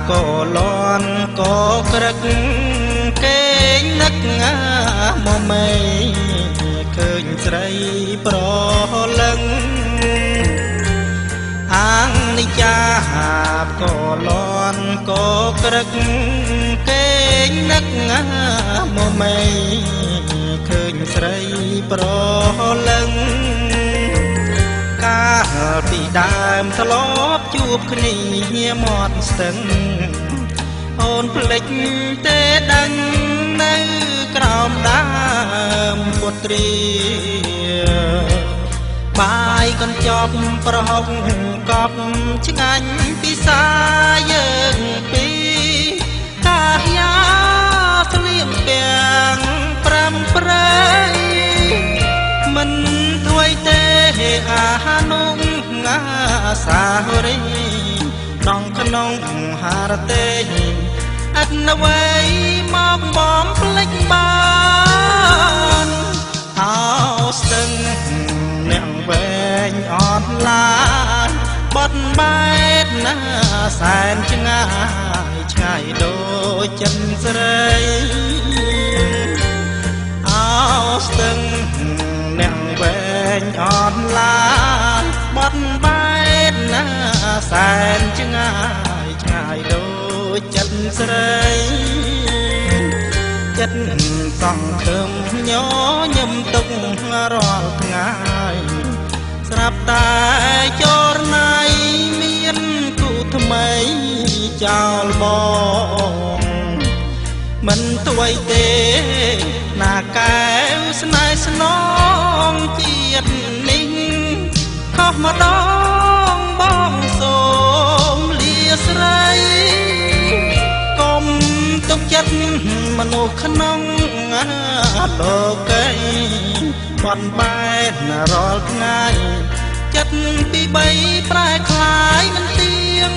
ก็ร้อนก็กระกเก่งนักงามไม่เคยใส่ปลอลังอ้างนิจาหาบก็ร้อนก็กระกเก่งนักงามไม่เคยใส่ปลอลังកាលពីដើមធ្លាប់ជួបគ្នាមាត់ស្ទឹងអូនភ្លេចទេដឹងនៅក្រោមដើមពុទ្រាបាយកញ្ចប់ប្រហុកកប់ឆ្ងាញ់ពិសាយើងពីរកាយាស្លៀកពាំងប្រាំប្រៃមិនធ្វេទេអានុងាសារីនងក្នុងហារទេអត់អ្វីមកបំភ្លេចបានអោស្ទឹងអ្នកវែងអត់ឡានបត់បែកណាសែនឆ្ងាយឆ្ងាយដូចចិនស្រីអោស្ទឹងអ្នកវែងអត់ឡានបត់បែកណាសែនឆ្ងាយឆ្ងាយដូចចិនស្រីចិត្តសង្ឃឹមញញឹមទុករាល់ថ្ងៃស្រាប់តែចរណៃមានគូថ្មីចោលបងមិនទួយទេណាកែវស្នេហ៍ស្នងជាតិនេះខុសម្ដងបងសូមលាស្រីកុំទុកចិត្តមនុស្សក្នុងលោកីបន់បែករាល់ថ្ងៃចិត្តពីបីប្រែคล้ายមិនទៀង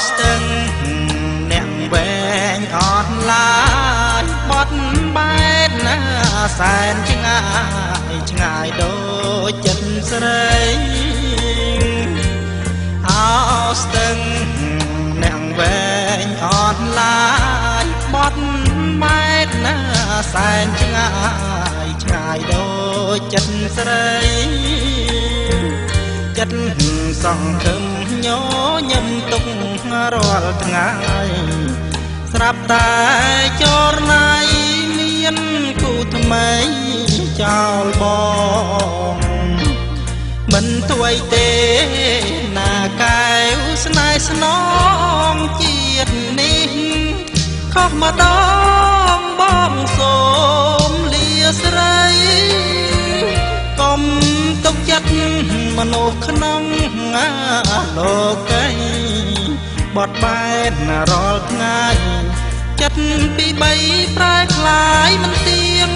ស្ទឹងអ្នកវែងអត់ឡាយបត់បែកណាសែនឆ្ងាយឆ្ងាយដូចចិត្តស្រីអោស្ទឹងអ្នកវែងអត់ឡាយបត់បែកណាសែនឆ្ងាយឆ្ងាយដូចចិត្តស្រីចិត្តសង្ឃឹមញញឹមទុករាល់ថ្ងៃស្រាប់តែចរណៃមានគូថ្មីចោលបងមិនទួយទេណាកែវស្នេហ៍ស្នងជាតិនេះខុសម្ដងបងសូមលាស្រីកុំទុកចិត្តមនុស្សក្នុងលោកីបត់បែករាល់ថ្ងៃចិត្តពីបីប្រែคล้ายមិនទៀង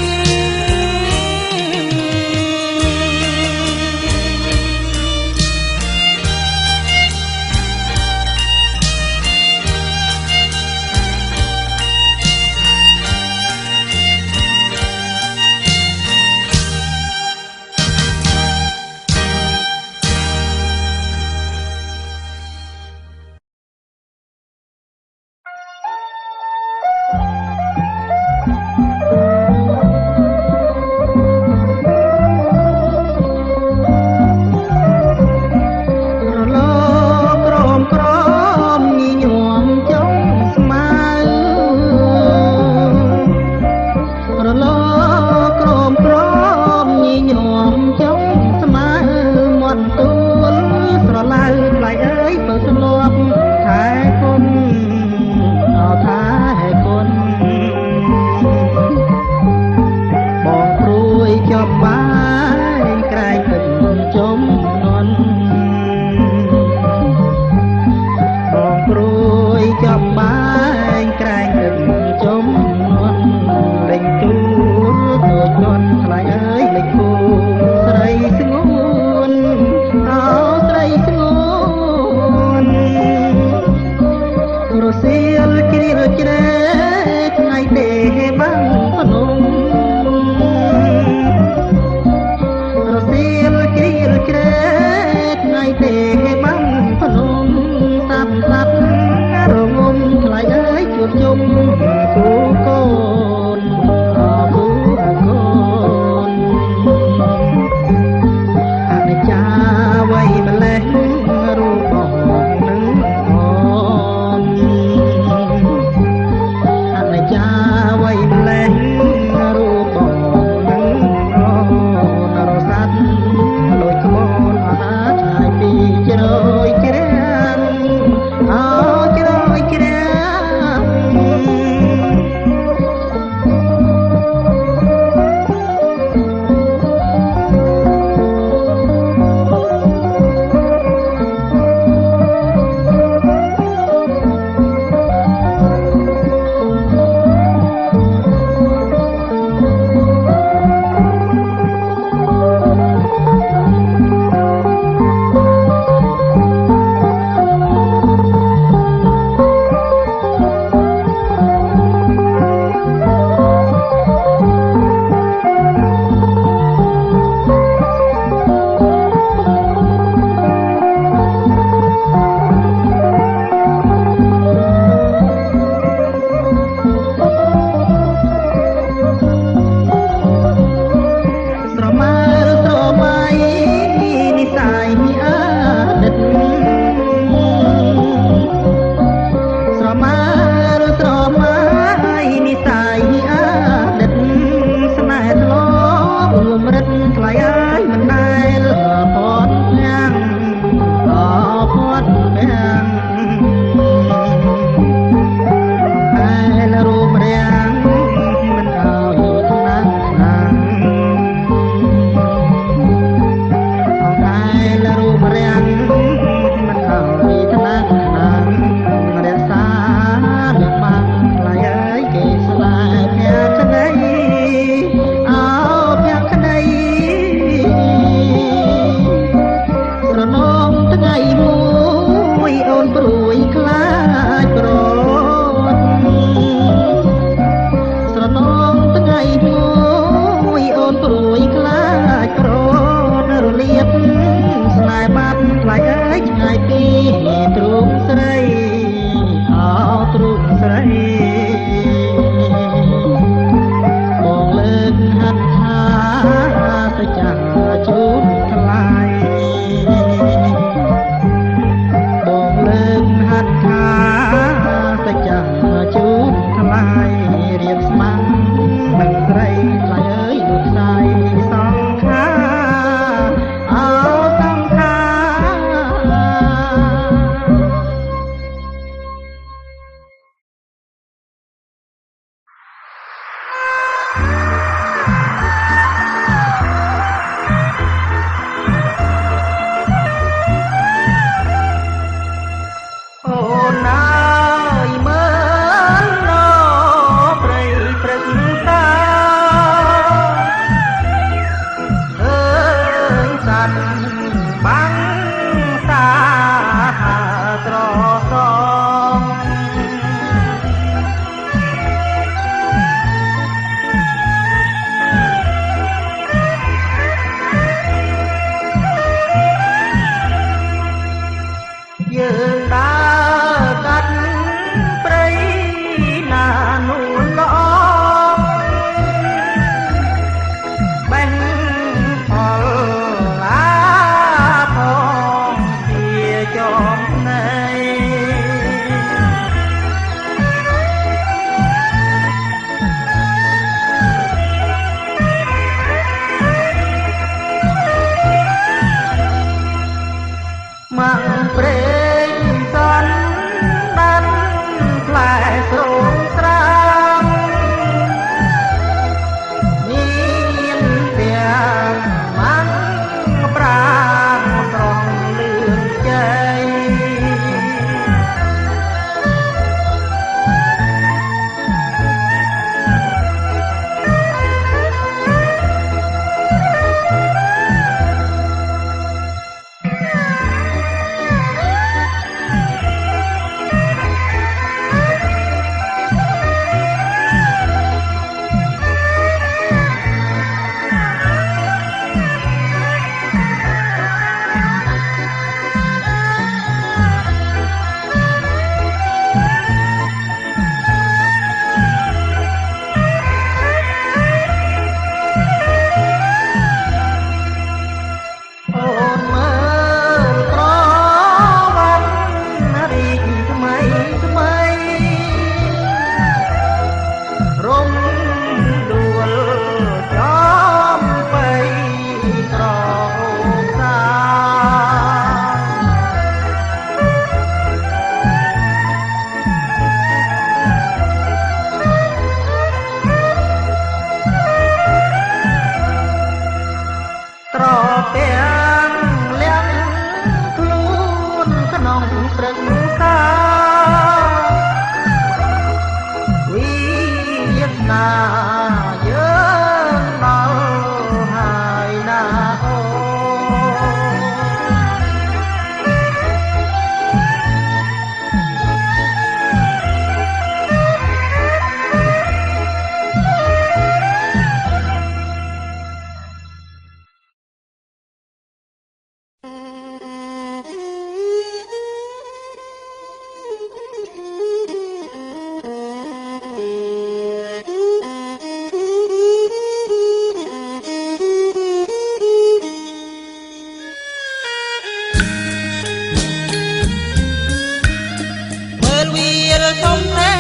ធំធេ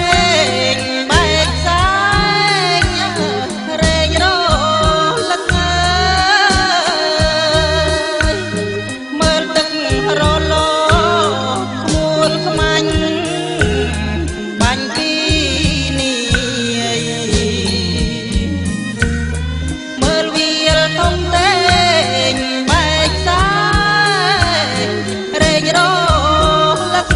ងបែកសាយរែងរលឹកមើលទឹករលក្មួលខ្មាញ់បាញ់ពីនេះមើលវាលធំធេងបែកសាយរែងរលឹក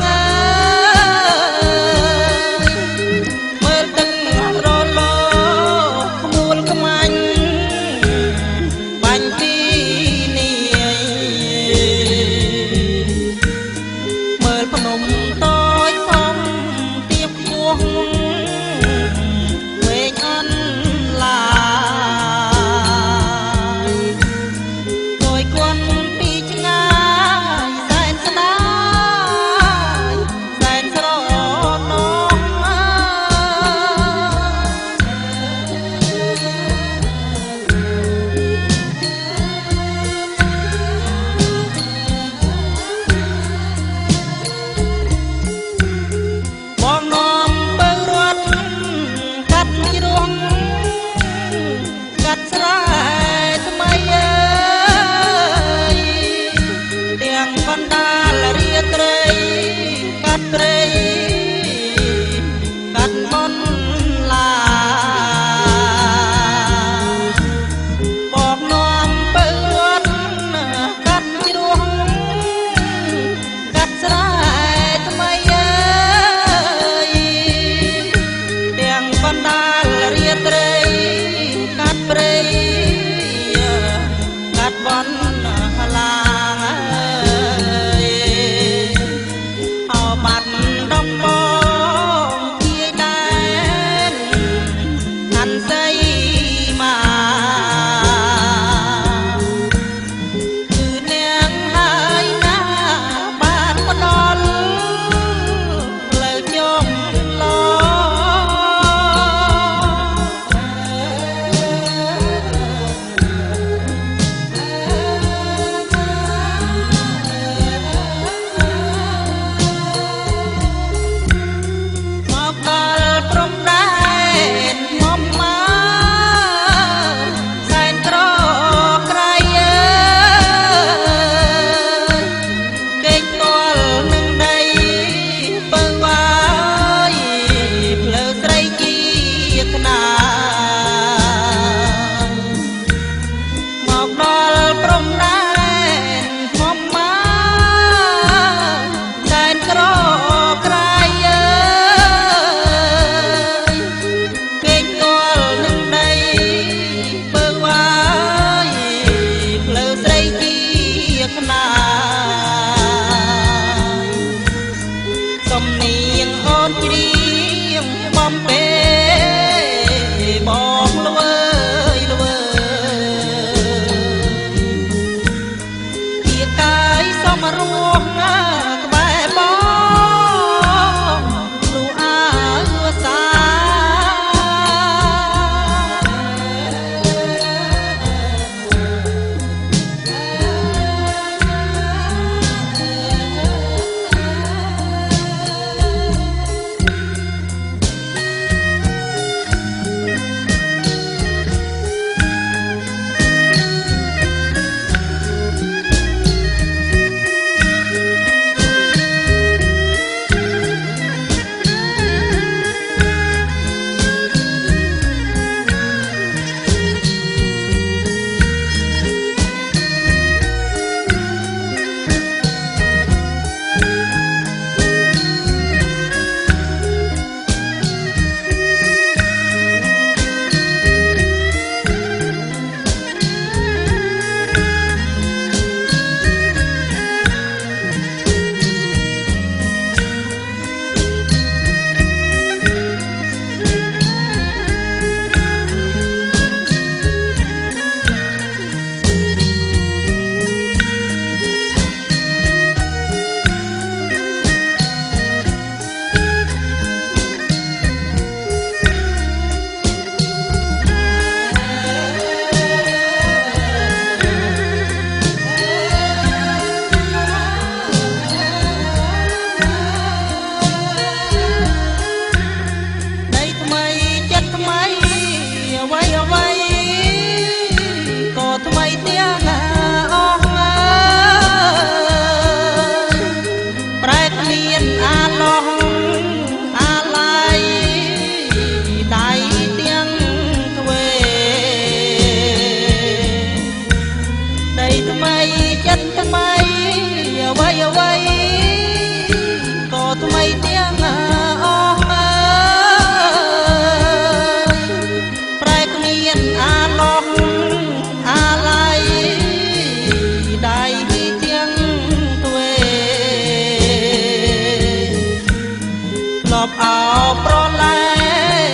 ប្រលែ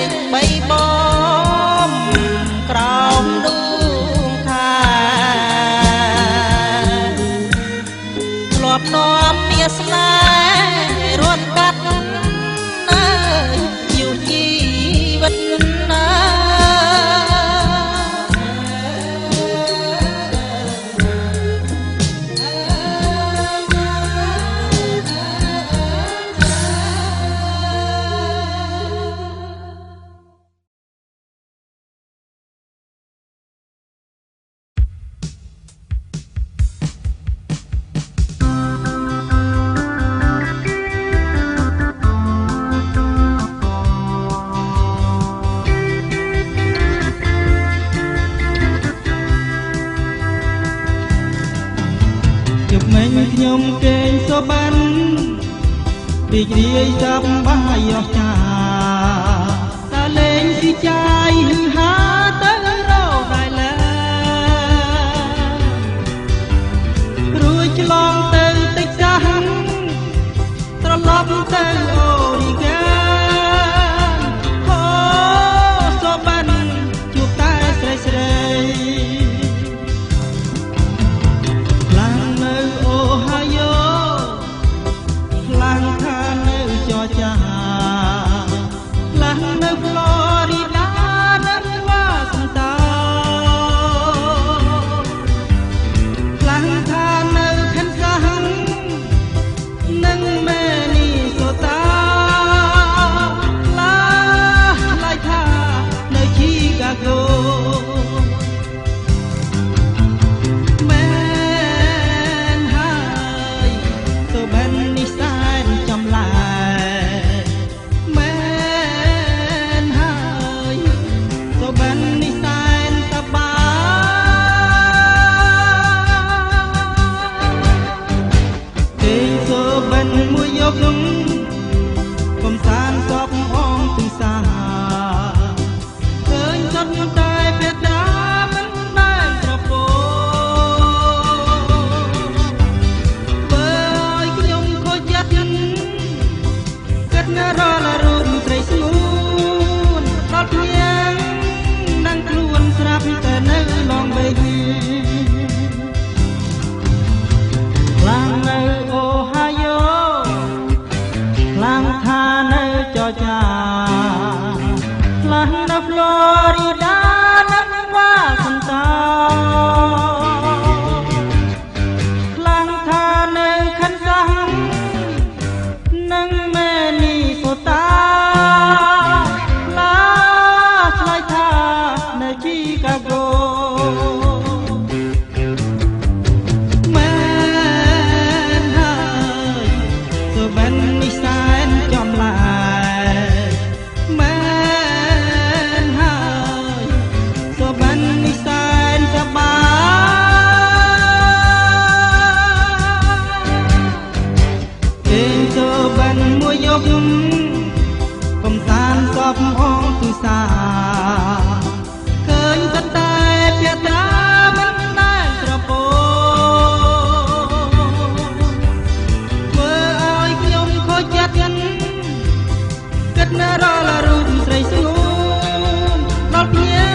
ងបីបំក្រោមដួងថាធ្លាប់នាំមាសស្នេហ៍រួនកាត់យូរជីវិតណាខ្ញុំគេងសបានរីករាយសប្បាយអស្ចារ្យតើលេងស៊ីចាយហឺហាទៅរកដែរឡើយរួចឆ្លងទៅតិចសាហាំត្រឡប់ទៅអូរីកាអូសបានជួបតែស្រីស្រីកំសាន្តសពអងទិសាឃើញសុទ្ធតែភេតាមិនដែលប្រពោបើឲ្យខ្ញុំខូចចិត្តគិតណារលរូបត្រីស្ងួនដល់ភ្លៀងនឹងខ្លួនស្រាប់តែនៅឡងបីខ្លាំងនៅអូហាយ៉ូខ្លាំងថានៅចរចាខ្លាំងនៅហ្វ្លូរីដានិងវ៉ាសិនតោខ្លាំងថានៅខិនសាំងនិងមេនីសូតាឡាឆ្លើយថានៅជីកាហ្គោកំសាន្តសពអងទិសាឃើញតែភេតាមិនដែលប្រពោធ្វើឲ្យខ្ញុំខូចចិត្តគិតណារលរូបស្រីស្ងួនដល់ភ្លៀង